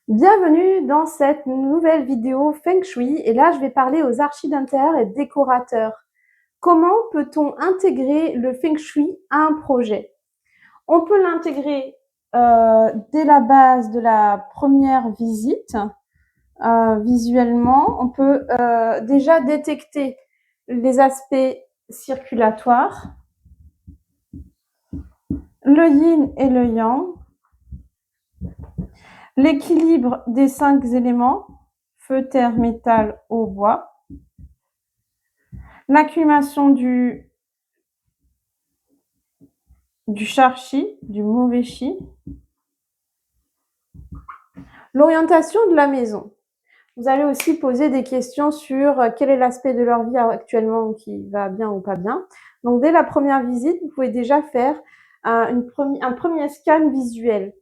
Bienvenue dans cette nouvelle vidéo Feng Shui et là je vais parler aux archis d'intérieur et décorateurs. Comment peut-on intégrer le Feng Shui à un projet? On peut l'intégrer dès la base de la première visite, visuellement. On peut déjà détecter les aspects circulatoires, le yin et le yang, l'équilibre des 5 éléments, feu, terre, métal, eau, bois, l'accumulation du char chi, du mauvais chi, l'orientation de la maison. Vous allez aussi poser des questions sur quel est l'aspect de leur vie actuellement qui va bien ou pas bien. Donc dès la première visite, vous pouvez déjà faire un premier scan visuel.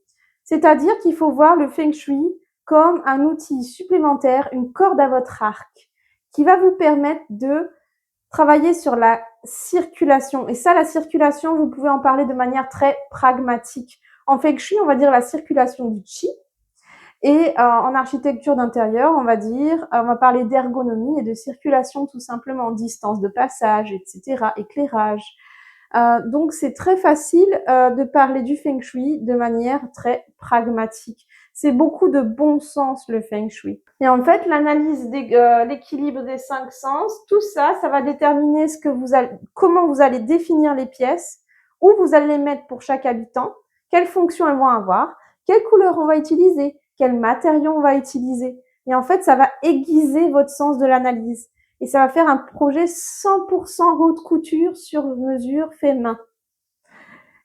C'est-à-dire qu'il faut voir le Feng Shui comme un outil supplémentaire, une corde à votre arc, qui va vous permettre de travailler sur la circulation. Et ça, la circulation, vous pouvez en parler de manière très pragmatique. En Feng Shui, on va dire la circulation du Qi. Et en architecture d'intérieur, on va parler d'ergonomie et de circulation tout simplement, distance de passage, etc., éclairage. Donc c'est très facile de parler du Feng Shui de manière très pragmatique. C'est beaucoup de bon sens le Feng Shui. Et en fait, l'analyse l'équilibre des 5 sens, tout ça, ça va déterminer comment vous allez définir les pièces, où vous allez les mettre pour chaque habitant, quelles fonctions elles vont avoir, quelle couleur on va utiliser, quel matériau on va utiliser. Et en fait, ça va aiguiser votre sens de l'analyse. Et ça va faire un projet 100% haute couture sur mesure fait main.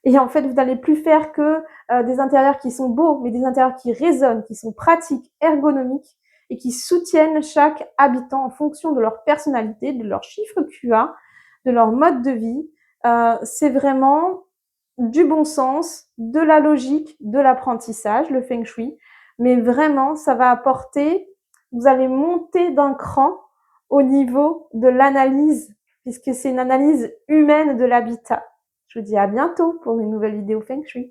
Et en fait, vous n'allez plus faire que des intérieurs qui sont beaux, mais des intérieurs qui résonnent, qui sont pratiques, ergonomiques et qui soutiennent chaque habitant en fonction de leur personnalité, de leur chiffre QA, de leur mode de vie. C'est vraiment du bon sens, de la logique, de l'apprentissage, le Feng Shui. Mais vraiment, ça va apporter, vous allez monter d'un cran au niveau de l'analyse, puisque c'est une analyse humaine de l'habitat. Je vous dis à bientôt pour une nouvelle vidéo Feng Shui.